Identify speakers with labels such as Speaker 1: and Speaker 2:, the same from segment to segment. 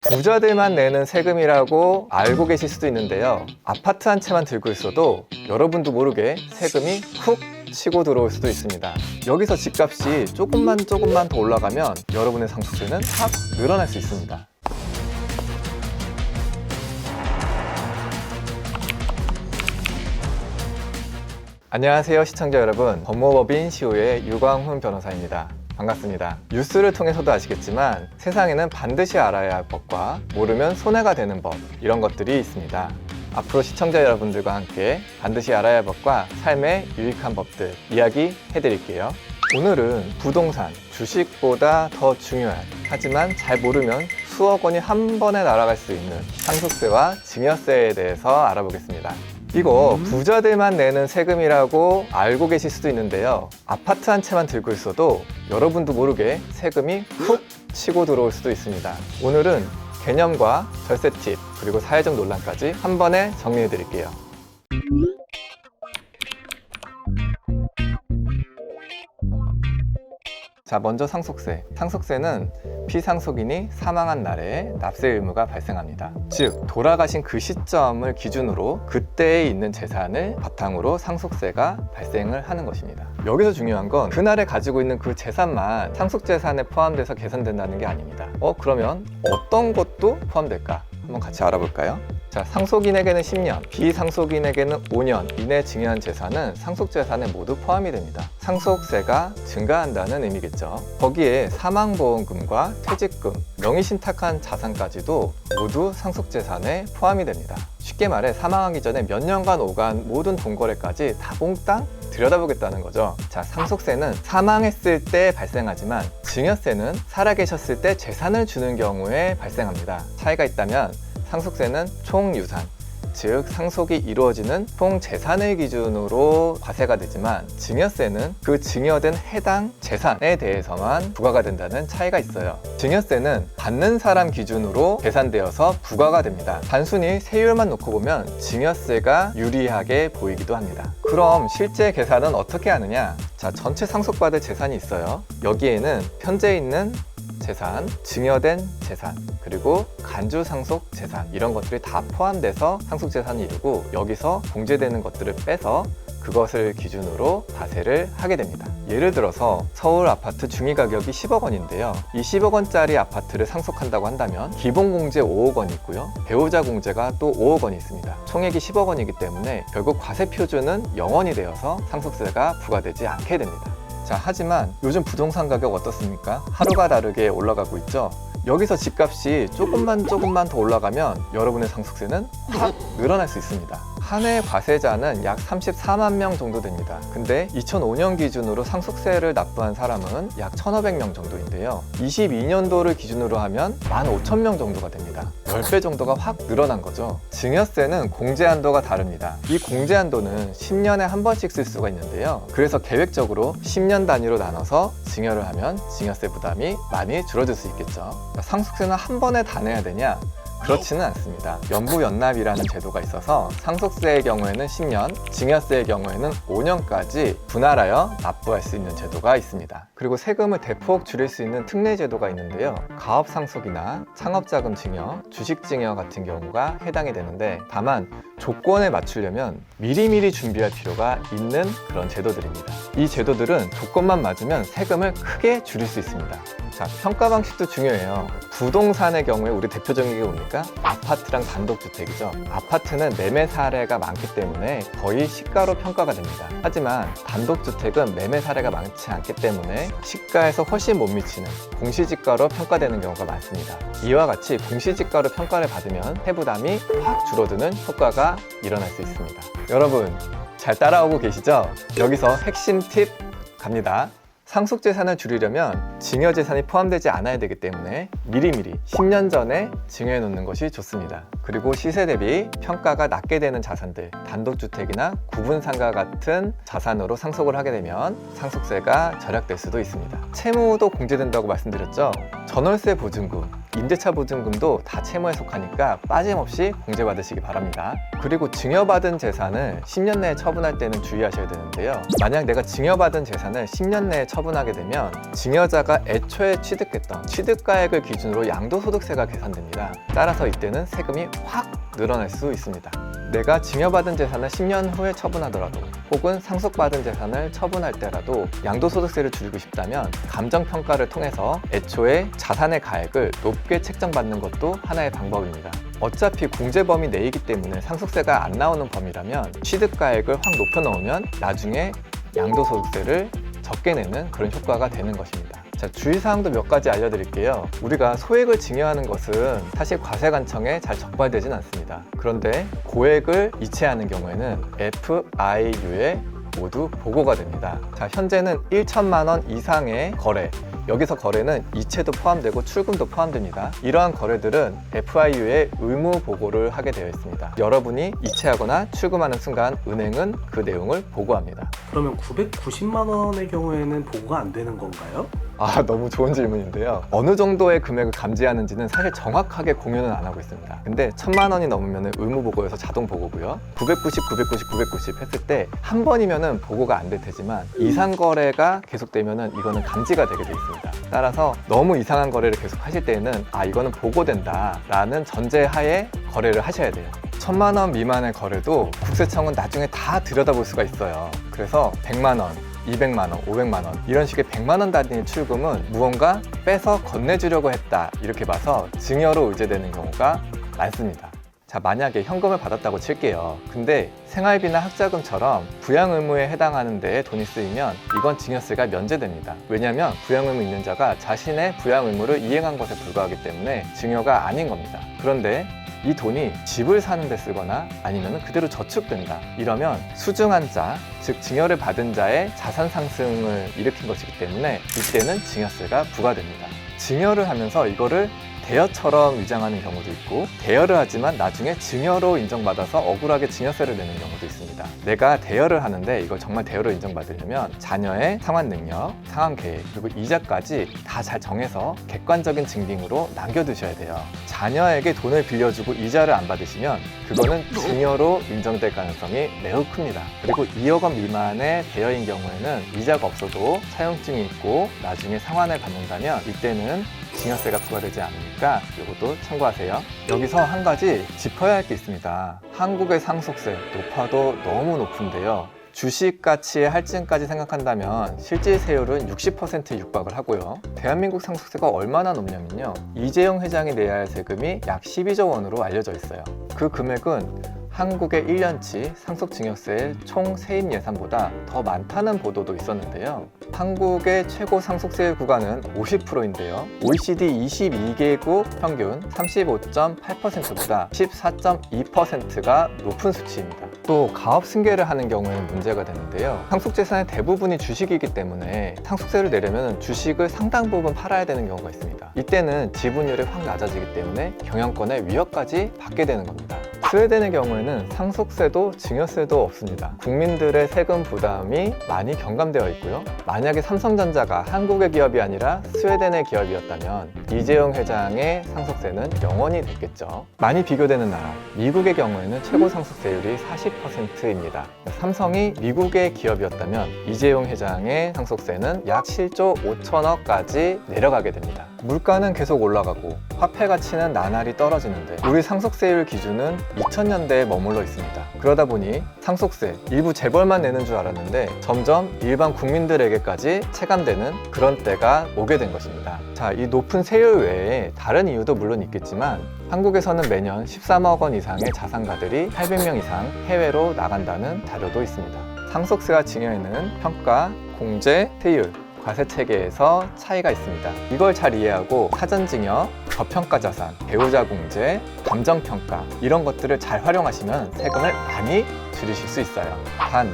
Speaker 1: 부자들만 내는 세금이라고 알고 계실 수도 있는데요, 아파트 한 채만 들고 있어도 여러분도 모르게 세금이 훅 치고 들어올 수도 있습니다. 여기서 집값이 조금만 더 올라가면 여러분의 상속세는 확 늘어날 수 있습니다. 안녕하세요 시청자 여러분, 법무법인 시우의 유광훈 변호사입니다. 반갑습니다. 뉴스를 통해서도 아시겠지만 세상에는 반드시 알아야 할 법과 모르면 손해가 되는 법, 이런 것들이 있습니다. 앞으로 시청자 여러분들과 함께 반드시 알아야 할 법과 삶에 유익한 법들 이야기해 드릴게요. 오늘은 부동산, 주식보다 더 중요한, 하지만 잘 모르면 수억 원이 한 번에 날아갈 수 있는 상속세와 증여세에 대해서 알아보겠습니다. 이거 부자들만 내는 세금이라고 알고 계실 수도 있는데요, 아파트 한 채만 들고 있어도 여러분도 모르게 세금이 훅 치고 들어올 수도 있습니다. 오늘은 개념과 절세 팁, 그리고 사회적 논란까지 한 번에 정리해 드릴게요. 자, 먼저 상속세. 상속세는 피상속인이 사망한 날에 납세 의무가 발생합니다. 즉, 돌아가신 그 시점을 기준으로 그때에 있는 재산을 바탕으로 상속세가 발생을 하는 것입니다. 여기서 중요한 건 그날에 가지고 있는 그 재산만 상속재산에 포함돼서 계산된다는 게 아닙니다. 그러면 어떤 것도 포함될까? 한번 같이 알아볼까요? 자, 상속인에게는 10년, 비상속인에게는 5년 이내 증여한 재산은 상속재산에 모두 포함이 됩니다. 상속세가 증가한다는 의미겠죠. 거기에 사망보험금과 퇴직금, 명의신탁한 자산까지도 모두 상속재산에 포함이 됩니다. 쉽게 말해 사망하기 전에 몇 년간 오간 모든 돈거래까지 다 몽땅 들여다보겠다는 거죠. 자, 상속세는 사망했을 때 발생하지만 증여세는 살아계셨을 때 재산을 주는 경우에 발생합니다. 차이가 있다면 상속세는 총유산, 즉 상속이 이루어지는 총 재산을 기준으로 과세가 되지만 증여세는 그 증여된 해당 재산에 대해서만 부과가 된다는 차이가 있어요. 증여세는 받는 사람 기준으로 계산되어서 부과가 됩니다. 단순히 세율만 놓고 보면 증여세가 유리하게 보이기도 합니다. 그럼 실제 계산은 어떻게 하느냐? 자, 전체 상속받을 재산이 있어요. 여기에는 현재 있는 재산, 증여된 재산, 그리고 간주상속 재산, 이런 것들이 다 포함돼서 상속재산이 이루고, 여기서 공제되는 것들을 빼서 그것을 기준으로 과세를 하게 됩니다. 예를 들어서 서울 아파트 중위가격이 10억 원인데요, 이 10억 원짜리 아파트를 상속한다고 한다면 기본공제 5억 원이 있고요, 배우자 공제가 또 5억 원이 있습니다. 총액이 10억 원이기 때문에 결국 과세 표준은 0원이 되어서 상속세가 부과되지 않게 됩니다. 자, 하지만 요즘 부동산 가격 어떻습니까? 하루가 다르게 올라가고 있죠. 여기서 집값이 조금만 더 올라가면 여러분의 상속세는 확 늘어날 수 있습니다. 한 해 과세자는 약 34만 명 정도 됩니다. 근데 2005년 기준으로 상속세를 납부한 사람은 약 1,500명 정도인데요, 22년도를 기준으로 하면 15,000명 정도가 됩니다. 10배 정도가 확 늘어난 거죠. 증여세는 공제 한도가 다릅니다. 이 공제 한도는 10년에 한 번씩 쓸 수가 있는데요, 그래서 계획적으로 10년 단위로 나눠서 증여를 하면 증여세 부담이 많이 줄어들 수 있겠죠. 상속세는 한 번에 다 내야 되냐? 그렇지는 않습니다. 연부연납이라는 제도가 있어서 상속세의 경우에는 10년, 증여세의 경우에는 5년까지 분할하여 납부할 수 있는 제도가 있습니다. 그리고 세금을 대폭 줄일 수 있는 특례 제도가 있는데요, 가업상속이나 창업자금 증여, 주식증여 같은 경우가 해당이 되는데, 다만 조건에 맞추려면 미리미리 준비할 필요가 있는 그런 제도들입니다. 이 제도들은 조건만 맞으면 세금을 크게 줄일 수 있습니다. 자, 평가 방식도 중요해요. 부동산의 경우에 우리 대표적인 게 뭡니까? 아파트랑 단독주택이죠. 아파트는 매매 사례가 많기 때문에 거의 시가로 평가가 됩니다. 하지만 단독주택은 매매 사례가 많지 않기 때문에 시가에서 훨씬 못 미치는 공시지가로 평가되는 경우가 많습니다. 이와 같이 공시지가로 평가를 받으면 세부담이 확 줄어드는 효과가 일어날 수 있습니다. 여러분, 잘 따라오고 계시죠? 여기서 핵심 팁 갑니다. 상속재산을 줄이려면 증여재산이 포함되지 않아야 되기 때문에 미리미리 10년 전에 증여해 놓는 것이 좋습니다. 그리고 시세 대비 평가가 낮게 되는 자산들, 단독주택이나 구분상가 같은 자산으로 상속을 하게 되면 상속세가 절약될 수도 있습니다. 채무도 공제된다고 말씀드렸죠. 전월세 보증금, 임대차 보증금도 다 채무에 속하니까 빠짐없이 공제받으시기 바랍니다. 그리고 증여받은 재산을 10년 내에 처분할 때는 주의하셔야 되는데요. 만약 내가 증여받은 재산을 10년 내에 처분하게 되면 증여자가 애초에 취득했던 취득가액을 기준으로 양도소득세가 계산됩니다. 따라서 이때는 세금이 확 늘어날 수 있습니다. 내가 증여받은 재산을 10년 후에 처분하더라도 혹은 상속받은 재산을 처분할 때라도 양도소득세를 줄이고 싶다면 감정평가를 통해서 애초에 자산의 가액을 높게 책정받는 것도 하나의 방법입니다. 어차피 공제 범위 내이기 때문에 상속세가 안 나오는 범위라면 취득가액을 확 높여 넣으면 나중에 양도소득세를 적게 내는 그런 효과가 되는 것입니다. 자, 주의사항도 몇 가지 알려드릴게요. 우리가 소액을 증여하는 것은 사실 과세관청에 잘 적발되진 않습니다. 그런데 고액을 이체하는 경우에는 FIU에 모두 보고가 됩니다. 자, 현재는 1천만 원 이상의 거래, 여기서 거래는 이체도 포함되고 출금도 포함됩니다. 이러한 거래들은 FIU에 의무 보고를 하게 되어 있습니다. 여러분이 이체하거나 출금하는 순간 은행은 그 내용을 보고합니다.
Speaker 2: 그러면 990만 원의 경우에는 보고가 안 되는 건가요?
Speaker 1: 너무 좋은 질문인데요. 어느 정도의 금액을 감지하는지는 사실 정확하게 공유는 안 하고 있습니다. 근데 1000만 원이 넘으면 의무 보고에서 자동 보고고요. 990 했을 때 한 번이면은 보고가 안 될 테지만 이상 거래가 계속되면은 이거는 감지가 되게 돼 있습니다. 따라서 너무 이상한 거래를 계속 하실 때에는 이거는 보고된다 라는 전제하에 거래를 하셔야 돼요. 1000만 원 미만의 거래도 국세청은 나중에 다 들여다볼 수가 있어요. 그래서 100만 원, 200만 원, 500만 원 이런 식의 100만 원 단위의 출금은 무언가 빼서 건네주려고 했다 이렇게 봐서 증여로 의제되는 경우가 많습니다. 자, 만약에 현금을 받았다고 칠게요. 근데 생활비나 학자금처럼 부양 의무에 해당하는 데에 돈이 쓰이면 이건 증여세가 면제됩니다. 왜냐하면 부양 의무 있는 자가 자신의 부양 의무를 이행한 것에 불과하기 때문에 증여가 아닌 겁니다. 그런데 이 돈이 집을 사는 데 쓰거나 아니면 그대로 저축된다 이러면 수증한 자, 즉 증여를 받은 자의 자산 상승을 일으킨 것이기 때문에 이때는 증여세가 부과됩니다. 증여를 하면서 이거를 대여처럼 위장하는 경우도 있고 대여를 하지만 나중에 증여로 인정받아서 억울하게 증여세를 내는 경우도 있습니다. 내가 대여를 하는데 이걸 정말 대여로 인정받으려면 자녀의 상환 능력, 상환 계획, 그리고 이자까지 다 잘 정해서 객관적인 증빙으로 남겨두셔야 돼요. 자녀에게 돈을 빌려주고 이자를 안 받으시면 그거는 증여로 인정될 가능성이 매우 큽니다. 그리고 2억 원 미만의 대여인 경우에는 이자가 없어도 차용증이 있고 나중에 상환을 받는다면 이때는 증여세가 부과되지 않으니까 이것도 참고하세요. 여기서 한 가지 짚어야 할 게 있습니다. 한국의 상속세 높아도 너무 높은데요. 주식 가치의 할증까지 생각한다면 실질세율은 60%에 육박을 하고요. 대한민국 상속세가 얼마나 높냐면요. 이재용 회장이 내야 할 세금이 약 12조 원으로 알려져 있어요. 그 금액은 한국의 1년치 상속증여세의 총 세입 예산보다 더 많다는 보도도 있었는데요. 한국의 최고 상속세 구간은 50%인데요. OECD 22개국 평균 35.8%보다 14.2%가 높은 수치입니다. 또 가업 승계를 하는 경우에는 문제가 되는데요. 상속재산의 대부분이 주식이기 때문에 상속세를 내려면 주식을 상당 부분 팔아야 되는 경우가 있습니다. 이때는 지분율이 확 낮아지기 때문에 경영권의 위협까지 받게 되는 겁니다. 스웨덴의 경우에는 상속세도 증여세도 없습니다. 국민들의 세금 부담이 많이 경감되어 있고요. 만약에 삼성전자가 한국의 기업이 아니라 스웨덴의 기업이었다면 이재용 회장의 상속세는 0원이 됐겠죠. 많이 비교되는 나라, 미국의 경우에는 최고 상속세율이 40%입니다. 삼성이 미국의 기업이었다면 이재용 회장의 상속세는 약 7조 5천억까지 내려가게 됩니다. 물가는 계속 올라가고 화폐 가치는 나날이 떨어지는데 우리 상속세율 기준은 2000년대에 머물러 있습니다. 그러다 보니 상속세 일부 재벌만 내는 줄 알았는데 점점 일반 국민들에게까지 체감되는 그런 때가 오게 된 것입니다. 자, 이 높은 세율 외에 다른 이유도 물론 있겠지만 한국에서는 매년 13억 원 이상의 자산가들이 800명 이상 해외로 나간다는 자료도 있습니다. 상속세와 증여에는 평가, 공제, 세율, 과세 체계에서 차이가 있습니다. 이걸 잘 이해하고 사전증여, 저평가 자산, 배우자 공제, 감정평가 이런 것들을 잘 활용하시면 세금을 많이 줄이실 수 있어요. 단,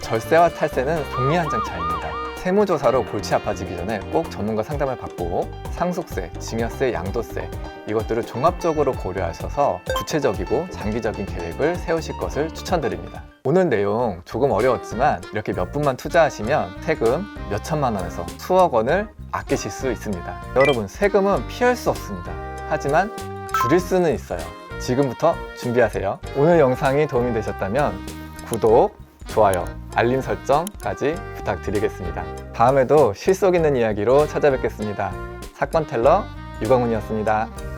Speaker 1: 절세와 탈세는 종이 한 장 차이입니다. 세무조사로 골치 아파지기 전에 꼭 전문가 상담을 받고 상속세, 증여세, 양도세 이것들을 종합적으로 고려하셔서 구체적이고 장기적인 계획을 세우실 것을 추천드립니다. 오늘 내용 조금 어려웠지만 이렇게 몇 분만 투자하시면 세금 몇 천만 원에서 수억 원을 아끼실 수 있습니다. 여러분, 세금은 피할 수 없습니다. 하지만 줄일 수는 있어요. 지금부터 준비하세요. 오늘 영상이 도움이 되셨다면 구독, 좋아요, 알림 설정까지 부탁드리겠습니다. 다음에도 실속 있는 이야기로 찾아뵙겠습니다. 사건 텔러 유광훈이었습니다.